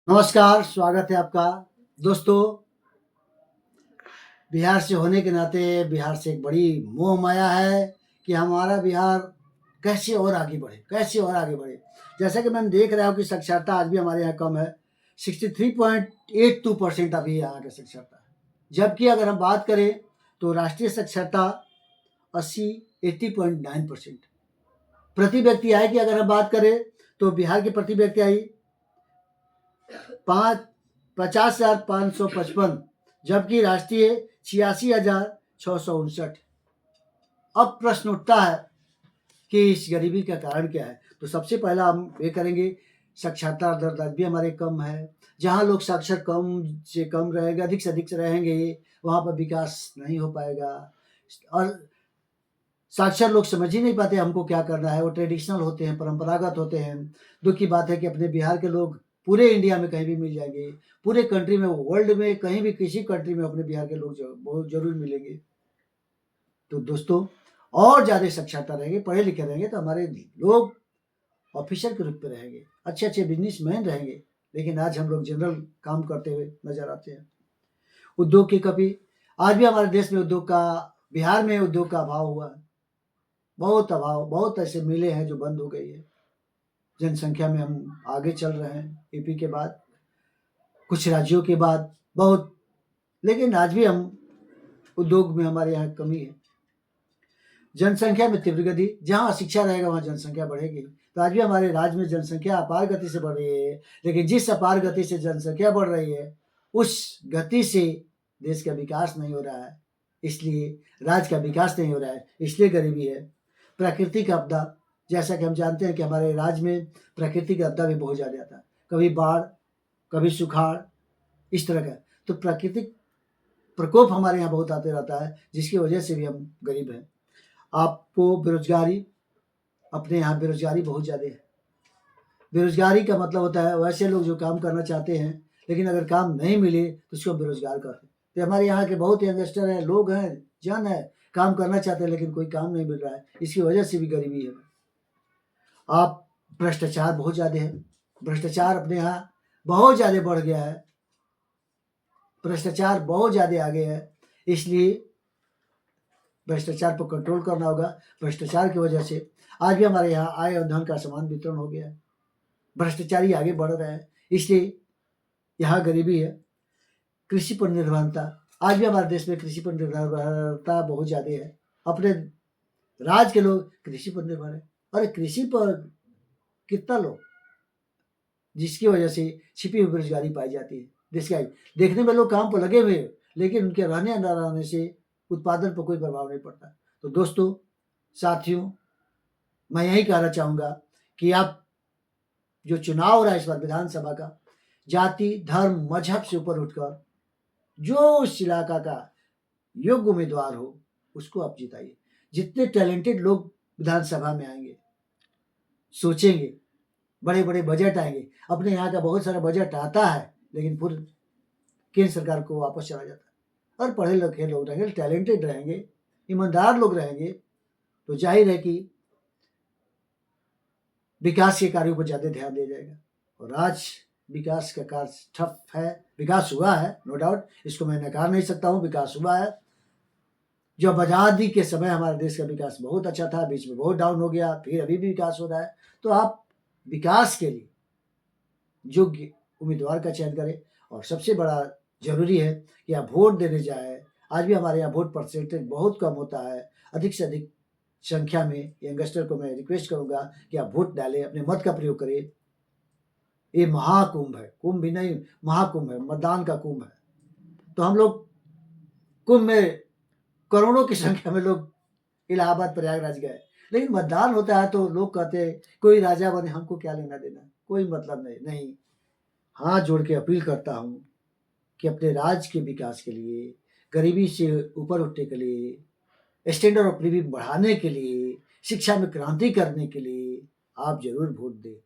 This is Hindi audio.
नमस्कार, स्वागत है आपका। दोस्तों, बिहार से होने के नाते बिहार से एक बड़ी मोह-माया है कि हमारा बिहार कैसे और आगे बढ़े, कैसे और आगे बढ़े। जैसा कि मैं देख रहा हूँ कि साक्षरता आज भी हमारे यहाँ कम है, 63.82% अभी यहाँ का साक्षरता है। जबकि अगर हम बात करें तो राष्ट्रीय साक्षरता 80 80.9% प्रति व्यक्ति आय की अगर हम बात करें तो बिहार की प्रति व्यक्ति आय पाँच 50,555 जबकि राष्ट्रीय 86,659। अब प्रश्न उठता है कि इस गरीबी का कारण क्या है? तो सबसे पहला हम ये करेंगे, साक्षरता दर भी हमारे कम है। जहाँ लोग साक्षर कम से कम रहेंगे, अधिक से अधिक रहेंगे, वहाँ पर विकास नहीं हो पाएगा। और साक्षर लोग समझ ही नहीं पाते हमको क्या करना है, वो ट्रेडिशनल होते हैं, परंपरागत होते हैं। दुःख की बात है कि अपने बिहार के लोग पूरे इंडिया में कहीं भी मिल जाएँगे, पूरे कंट्री में, वर्ल्ड में कहीं भी किसी कंट्री में अपने बिहार के लोग बहुत ज़रूर मिलेंगे। तो दोस्तों, और ज़्यादा साक्षरता रहेंगे, पढ़े लिखे रहेंगे तो हमारे लोग ऑफिसर के रूप में रहेंगे, अच्छे-अच्छे बिज़नेसमैन रहेंगे। लेकिन आज हम लोग जनरल काम करते हुए नज़र आते हैं। उद्योग की कमी, आज भी हमारे देश में उद्योग का, बिहार में उद्योग का अभाव हुआ है। बहुत अभाव, बहुत ऐसे मिलें हैं जो बंद हो गई है। जनसंख्या में हम आगे चल रहे हैं, यूपी के बाद, कुछ राज्यों के बाद बहुत, लेकिन आज भी हम उद्योग में हमारे यहाँ कमी है। जनसंख्या में तीव्र गति, जहाँ शिक्षा रहेगा वहाँ जनसंख्या बढ़ेगी। तो आज भी हमारे राज्य में जनसंख्या अपार गति से बढ़ रही है, लेकिन जिस अपार गति से जनसंख्या बढ़ रही है, उस गति से देश का विकास नहीं हो रहा है। इसलिए राज्य का विकास नहीं हो रहा है, इसलिए गरीबी है। प्राकृतिक आपदा, जैसा कि हम जानते हैं कि हमारे राज्य में प्राकृतिक आपदा भी बहुत ज़्यादा आता है। कभी बाढ़, कभी सुखाड़, इस तरह का। तो प्राकृतिक प्रकोप हमारे यहाँ बहुत आते रहता है, जिसकी वजह से भी हम गरीब हैं। आपको बेरोज़गारी, अपने यहाँ बेरोज़गारी बहुत ज़्यादा है। बेरोज़गारी का मतलब होता है वैसे लोग जो काम करना चाहते हैं, लेकिन अगर काम नहीं मिले तो उसको बेरोज़गार कहते हैं। तो हमारे यहाँ के बहुत यंगस्टर हैं, लोग हैं, जन है, काम करना चाहते हैं लेकिन कोई काम नहीं मिल रहा है, इसकी वजह से भी गरीबी है। आप भ्रष्टाचार बहुत ज़्यादा है, भ्रष्टाचार अपने यहाँ बहुत ज़्यादा बढ़ गया है, भ्रष्टाचार बहुत ज़्यादा आ गया है, इसलिए भ्रष्टाचार पर कंट्रोल करना होगा। भ्रष्टाचार की वजह से आज भी हमारे यहाँ आय और धन का समान वितरण हो गया है। भ्रष्टाचारी आगे बढ़ रहे हैं, इसलिए यहाँ गरीबी है। कृषि पर निर्भरता, आज भी हमारे देश में कृषि पर निर्भरता बहुत ज़्यादा है। अपने राज्य के लोग कृषि पर निर्भर है। अरे कृषि पर कितना लोग, जिसकी वजह से छिपी हुई बेरोजगारी पाई जाती है। देखिए देखने में लोग काम पर लगे हुए हैं, लेकिन उनके रहने या न रहने से उत्पादन पर कोई प्रभाव नहीं पड़ता। तो दोस्तों, साथियों, मैं यही कहना चाहूँगा कि आप, जो चुनाव हो रहा है इस बार विधानसभा का, जाति, धर्म, मज़हब से ऊपर उठकर जो उस इलाका का योग्य उम्मीदवार हो, उसको आप जिताइए। जितने टैलेंटेड लोग विधानसभा में आएँगे, सोचेंगे, बड़े-बड़े बजट आएँगे। अपने यहाँ का बहुत सारा बजट आता है, लेकिन फिर केंद्र सरकार को वापस चला जाता है। और पढ़े-लिखे लोग रहेंगे, टैलेंटेड रहेंगे, ईमानदार लोग रहेंगे, तो ज़ाहिर है कि विकास के कार्यों पर ज़्यादा ध्यान दिया जाएगा। और आज विकास का कार्य ठप है, विकास हुआ है, नो डाउट, इसको मैं नकार नहीं सकता हूँ, विकास हुआ है। जब आज़ादी के समय हमारे देश का विकास बहुत अच्छा था, बीच में बहुत डाउन हो गया, फिर अभी भी विकास हो रहा है। तो आप विकास के लिए योग्य उम्मीदवार का चयन करें, और सबसे बड़ा ज़रूरी है कि आप वोट देने जाएँ। आज भी हमारे यहाँ वोट परसेंटेज बहुत कम होता है। अधिक से अधिक संख्या में यंगस्टर को मैं रिक्वेस्ट करूँगा कि आप वोट डालें, अपने मत का प्रयोग करें। ये महाकुंभ है, कुंभ भी नहीं, महाकुंभ है, मतदान का कुंभ है। तो हम लोग कुंभ में करोड़ों की संख्या में लोग इलाहाबाद, प्रयागराज गए, लेकिन मतदान होता है तो लोग कहते हैं कोई राजा बने, हमको क्या लेना-देना, कोई मतलब नहीं। नहीं, हाथ जोड़ के अपील करता हूँ कि अपने राज्य के विकास के लिए, गरीबी से ऊपर उठने के लिए, स्टैंडर्ड ऑफ लिविंग बढ़ाने के लिए, शिक्षा में क्रांति करने के लिए आप ज़रूर वोट दें।